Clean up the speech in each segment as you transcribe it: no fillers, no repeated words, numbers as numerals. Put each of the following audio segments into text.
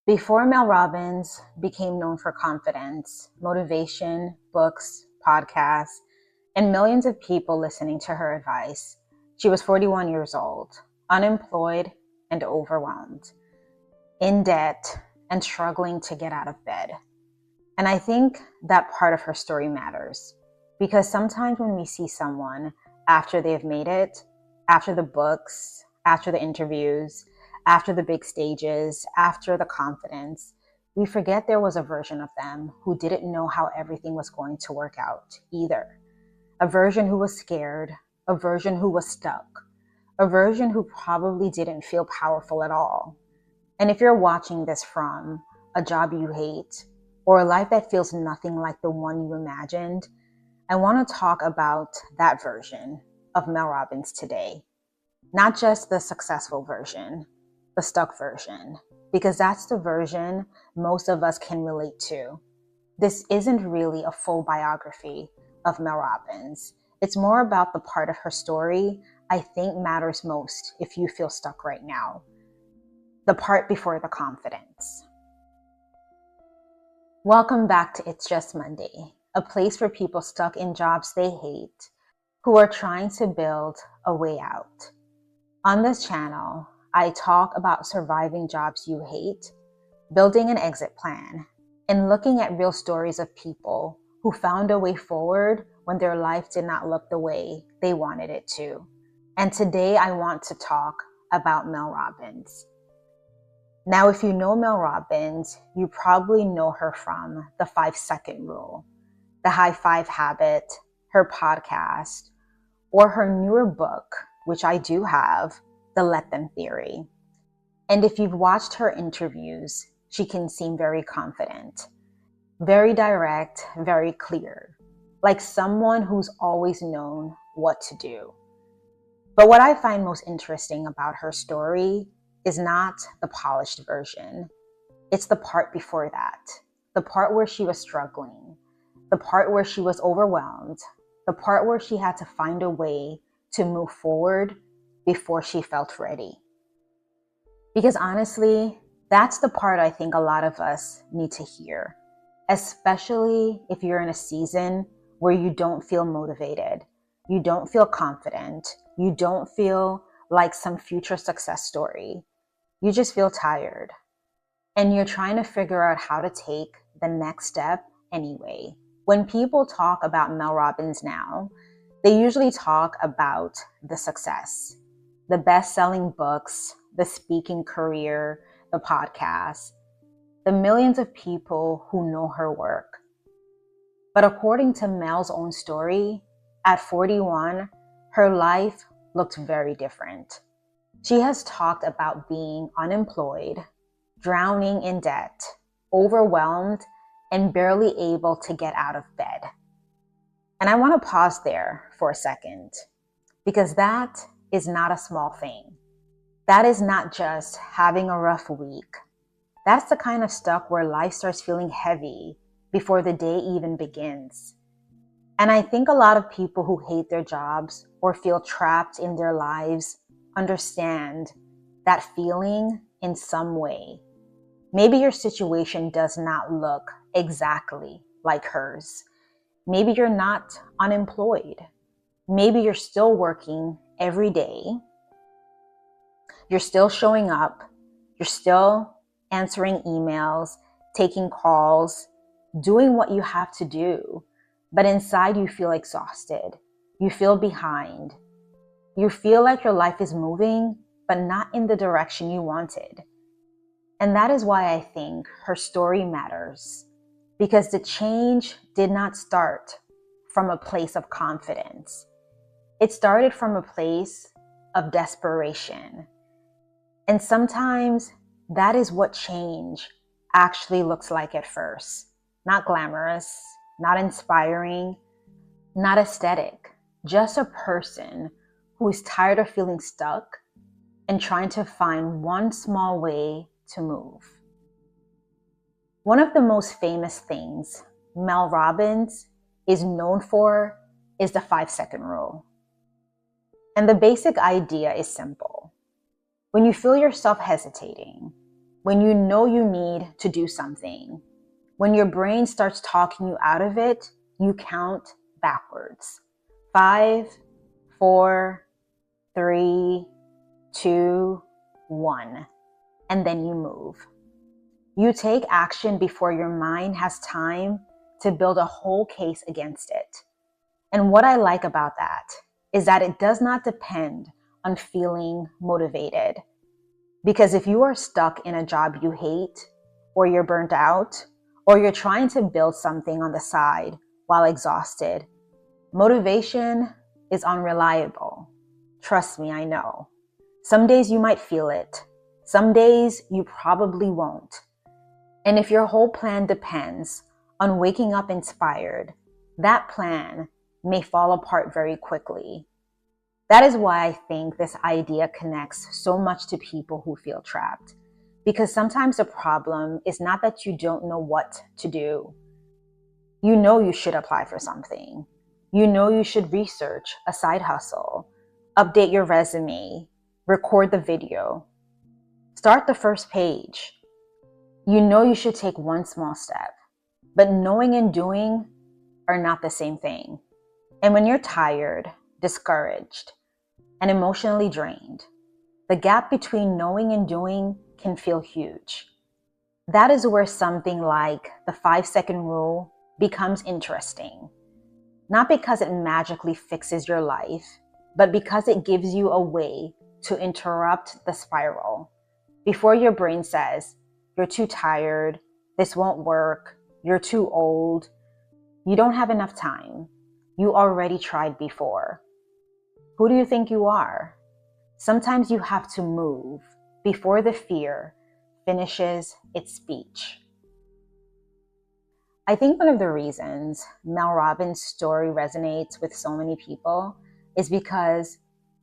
Before Mel Robbins became known for confidence, motivation, books, podcasts, and millions of people listening to her advice, she was 41 years old, unemployed and overwhelmed, in debt, and struggling to get out of bed. And I think that part of her story matters because sometimes when we see someone after they've made it, after the books, after the interviews, after the big stages, after the confidence, we forget there was a version of them who didn't know how everything was going to work out either. A version who was scared, a version who was stuck, a version who probably didn't feel powerful at all. And if you're watching this from a job you hate or a life that feels nothing like the one you imagined, I want to talk about that version of Mel Robbins today. Not just the successful version, the stuck version, because that's the version most of us can relate to. This isn't really a full biography of Mel Robbins. It's more about the part of her story I think matters most if you feel stuck right now. The part before the confidence. Welcome back to It's Just Monday, a place for people stuck in jobs they hate, who are trying to build a way out. On this channel, I talk about surviving jobs you hate, building an exit plan, and looking at real stories of people who found a way forward when their life did not look the way they wanted it to. And today I want to talk about Mel Robbins. Now, if you know Mel Robbins, you probably know her from the 5-second rule, the high five habit, her podcast, or her newer book, which I do have, the Let Them Theory. And if you've watched her interviews, she can seem very confident, very direct, very clear, like someone who's always known what to do. But what I find most interesting about her story is not the polished version. It's the part before that, the part where she was struggling, the part where she was overwhelmed, the part where she had to find a way to move forward before she felt ready. Because honestly, that's the part I think a lot of us need to hear, especially if you're in a season where you don't feel motivated, you don't feel confident, you don't feel like some future success story. You just feel tired and you're trying to figure out how to take the next step anyway. When people talk about Mel Robbins now, they usually talk about the success, the best-selling books, the speaking career, the podcast, the millions of people who know her work. But according to Mel's own story, at 41, her life looked very different. She has talked about being unemployed, drowning in debt, overwhelmed, and barely able to get out of bed. And I want to pause there for a second, because that is not a small thing. That is not just having a rough week. That's the kind of stuff where life starts feeling heavy before the day even begins. And I think a lot of people who hate their jobs or feel trapped in their lives understand that feeling in some way. Maybe your situation does not look exactly like hers. Maybe you're not unemployed. Maybe you're still working every day. You're still showing up. You're still answering emails, taking calls, doing what you have to do. But inside you feel exhausted. You feel behind. You feel like your life is moving, but not in the direction you wanted. And that is why I think her story matters, because the change did not start from a place of confidence. It started from a place of desperation. And sometimes that is what change actually looks like at first. Not glamorous, not inspiring, not aesthetic, just a person who is tired of feeling stuck and trying to find one small way to move. One of the most famous things Mel Robbins is known for is the 5-second rule. And the basic idea is simple. When you feel yourself hesitating, when you know you need to do something. When your brain starts talking you out of it, you count backwards. 5, 4, 3, 2, 1. And then you move. You take action before your mind has time to build a whole case against it. And what I like about that is that it does not depend on feeling motivated. Because if you are stuck in a job you hate, or you're burnt out, or you're trying to build something on the side while exhausted, motivation is unreliable. Trust me, I know. Some days you might feel it. Some days you probably won't. And if your whole plan depends on waking up inspired, that plan may fall apart very quickly. That is why I think this idea connects so much to people who feel trapped. Because sometimes the problem is not that you don't know what to do. You know you should apply for something. You know you should research a side hustle, update your resume, record the video, start the first page. You know you should take one small step, but knowing and doing are not the same thing. And when you're tired, discouraged, and emotionally drained, the gap between knowing and doing can feel huge. That is where something like the 5-second rule becomes interesting. Not because it magically fixes your life, but because it gives you a way to interrupt the spiral. Before your brain says, "You're too tired, this won't work, you're too old, you don't have enough time, you already tried before." Who do you think you are? Sometimes you have to move before the fear finishes its speech. I think one of the reasons Mel Robbins' story resonates with so many people is because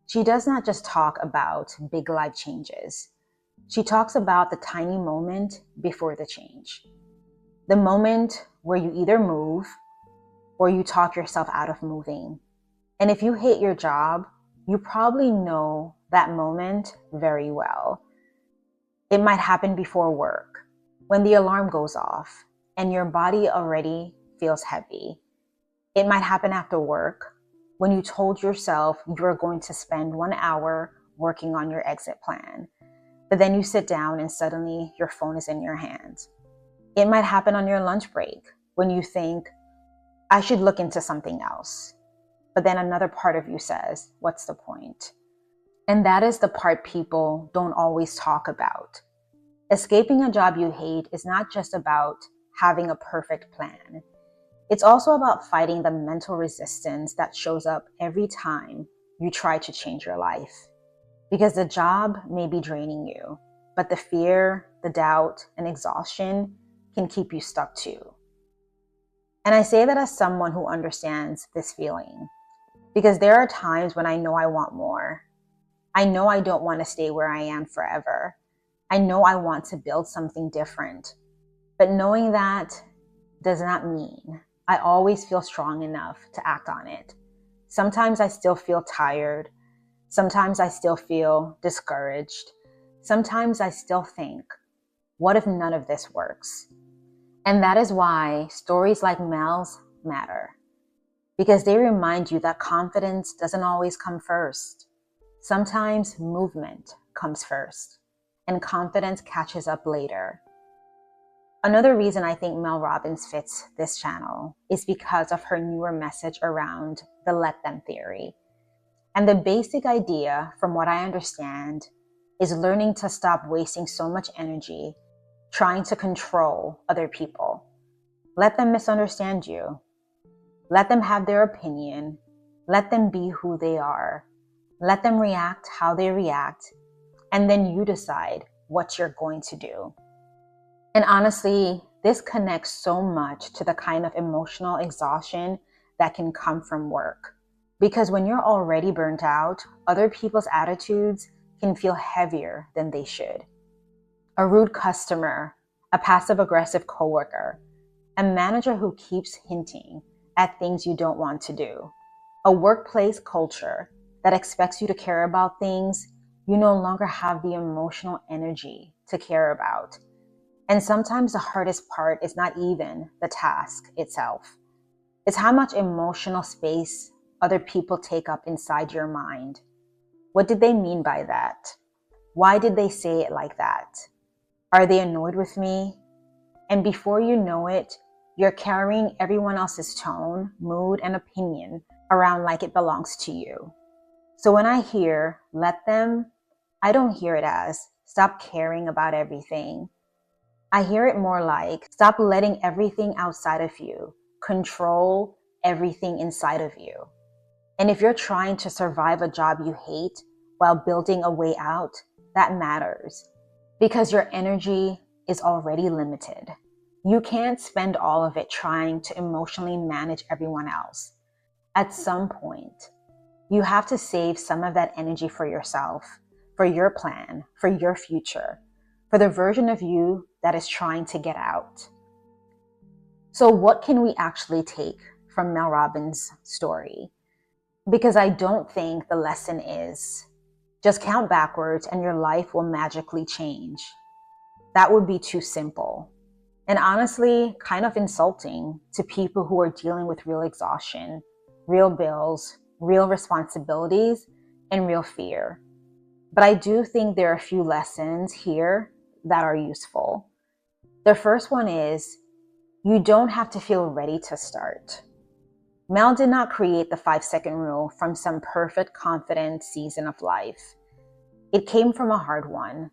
she does not just talk about big life changes. She talks about the tiny moment before the change. The moment where you either move or you talk yourself out of moving. And if you hate your job, you probably know that moment very well. It might happen before work, when the alarm goes off and your body already feels heavy. It might happen after work, when you told yourself you are going to spend 1 hour working on your exit plan, but then you sit down and suddenly your phone is in your hands. It might happen on your lunch break, when you think, "I should look into something else." But then another part of you says, "What's the point?" And that is the part people don't always talk about. Escaping a job you hate is not just about having a perfect plan. It's also about fighting the mental resistance that shows up every time you try to change your life. Because the job may be draining you, but the fear, the doubt, and exhaustion can keep you stuck too. And I say that as someone who understands this feeling. Because there are times when I know I want more. I know I don't want to stay where I am forever. I know I want to build something different. But knowing that does not mean I always feel strong enough to act on it. Sometimes I still feel tired. Sometimes I still feel discouraged. Sometimes I still think, what if none of this works? And that is why stories like Mel's matter. Because they remind you that confidence doesn't always come first. Sometimes movement comes first, and confidence catches up later. Another reason I think Mel Robbins fits this channel is because of her newer message around the let them theory. And the basic idea, from what I understand, is learning to stop wasting so much energy trying to control other people. Let them misunderstand you. Let them have their opinion. Let them be who they are. Let them react how they react. And then you decide what you're going to do. And honestly, this connects so much to the kind of emotional exhaustion that can come from work. Because when you're already burnt out, other people's attitudes can feel heavier than they should. A rude customer, a passive-aggressive coworker, a manager who keeps hinting at things you don't want to do, a workplace culture that expects you to care about things you no longer have the emotional energy to care about. And sometimes the hardest part is not even the task itself. It's how much emotional space other people take up inside your mind. What did they mean by that? Why did they say it like that? Are they annoyed with me? And before you know it, you're carrying everyone else's tone, mood, and opinion around like it belongs to you. So when I hear, let them, I don't hear it as, stop caring about everything. I hear it more like, stop letting everything outside of you control everything inside of you. And if you're trying to survive a job you hate while building a way out, that matters because your energy is already limited. You can't spend all of it trying to emotionally manage everyone else. At some point, you have to save some of that energy for yourself, for your plan, for your future, for the version of you that is trying to get out. So what can we actually take from Mel Robbins' story? Because I don't think the lesson is just count backwards and your life will magically change. That would be too simple. And honestly, kind of insulting to people who are dealing with real exhaustion, real bills, real responsibilities, and real fear. But I do think there are a few lessons here that are useful. The first one is, you don't have to feel ready to start. Mel did not create the 5-second rule from some perfect, confident season of life. It came from a hard one.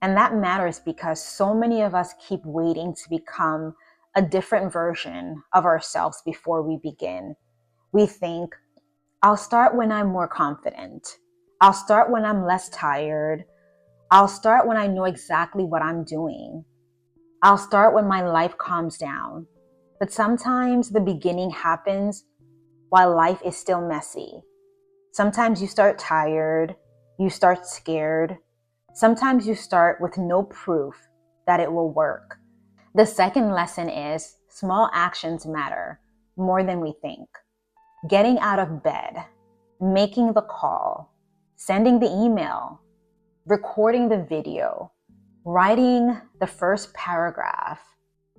And that matters because so many of us keep waiting to become a different version of ourselves before we begin. We think, I'll start when I'm more confident. I'll start when I'm less tired. I'll start when I know exactly what I'm doing. I'll start when my life calms down. But sometimes the beginning happens while life is still messy. Sometimes you start tired. You start scared. Sometimes you start with no proof that it will work. The second lesson is small actions matter more than we think. Getting out of bed, making the call, sending the email, recording the video, writing the first paragraph,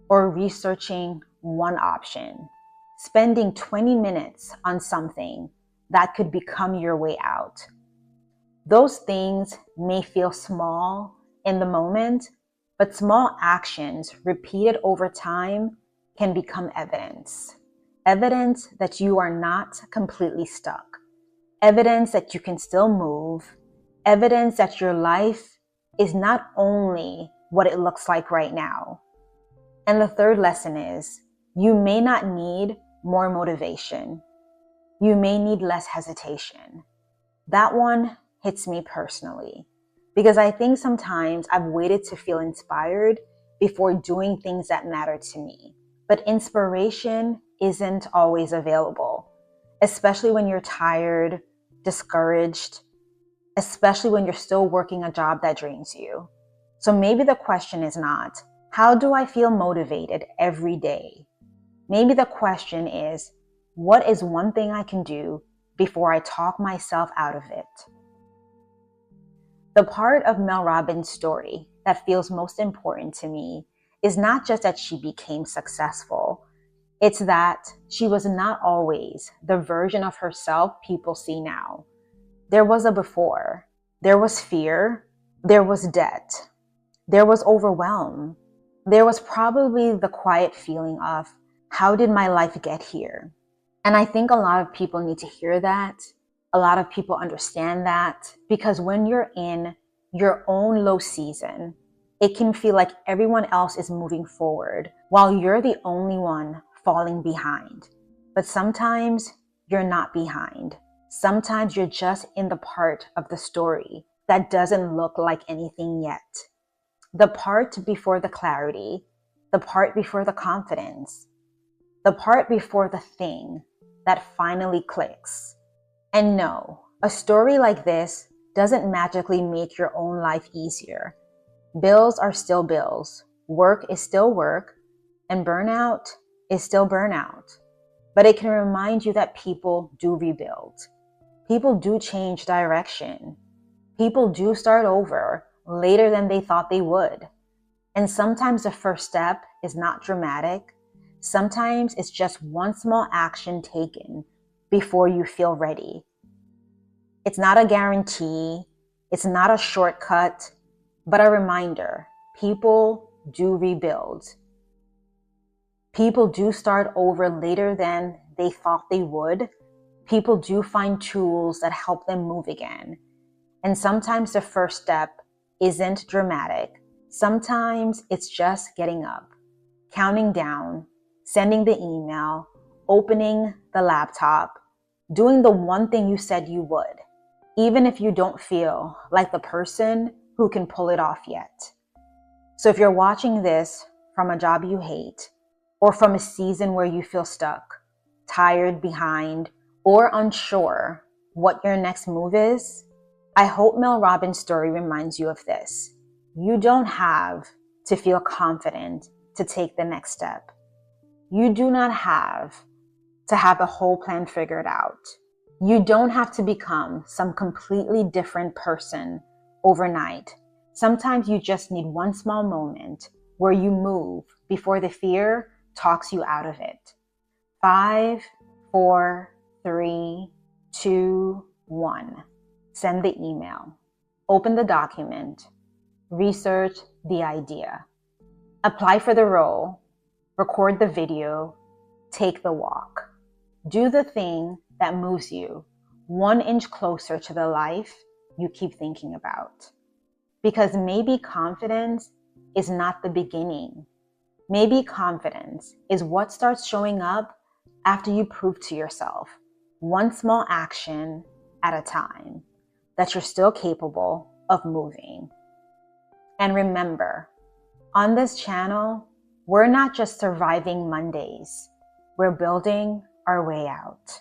or researching one option, spending 20 minutes on something that could become your way out. Those things may feel small in the moment, but small actions repeated over time can become evidence. Evidence that you are not completely stuck. Evidence that you can still move. Evidence that your life is not only what it looks like right now. And the third lesson is, you may not need more motivation. You may need less hesitation. That one hits me personally because I think sometimes I've waited to feel inspired before doing things that matter to me. But inspiration isn't always available, especially when you're tired, discouraged, especially when you're still working a job that drains you. So maybe the question is not, how do I feel motivated every day? Maybe the question is, what is one thing I can do before I talk myself out of it? The part of Mel Robbins' story that feels most important to me is not just that she became successful. It's that she was not always the version of herself people see now. There was a before. There was fear. There was debt. There was overwhelm. There was probably the quiet feeling of, how did my life get here? And I think a lot of people need to hear that. A lot of people understand that because when you're in your own low season, it can feel like everyone else is moving forward while you're the only one falling behind. But sometimes you're not behind. Sometimes you're just in the part of the story that doesn't look like anything yet. The part before the clarity, the part before the confidence, the part before the thing that finally clicks. And no, a story like this doesn't magically make your own life easier. Bills are still bills, work is still work, and burnout is still burnout. But it can remind you that people do rebuild. People do change direction. People do start over later than they thought they would. And sometimes the first step is not dramatic. Sometimes it's just one small action taken before you feel ready. It's not a guarantee. It's not a shortcut, but a reminder. People do rebuild. People do start over later than they thought they would. People do find tools that help them move again. And sometimes the first step isn't dramatic. Sometimes it's just getting up, counting down, sending the email, opening the laptop, doing the one thing you said you would, even if you don't feel like the person who can pull it off yet. So if you're watching this from a job you hate, or from a season where you feel stuck, tired, behind, or unsure what your next move is, I hope Mel Robbins' story reminds you of this. You don't have to feel confident to take the next step. You do not have to have the whole plan figured out. You don't have to become some completely different person overnight. Sometimes you just need one small moment where you move before the fear talks you out of it. 5, 4, 3, 2, 1. Send the email. Open the document. Research the idea. Apply for the role. Record the video. Take the walk. Do the thing that moves you 1 inch closer to the life you keep thinking about. Because maybe confidence is not the beginning. Maybe confidence is what starts showing up after you prove to yourself, one small action at a time, that you're still capable of moving. And remember, on this channel, we're not just surviving Mondays. We're building our way out.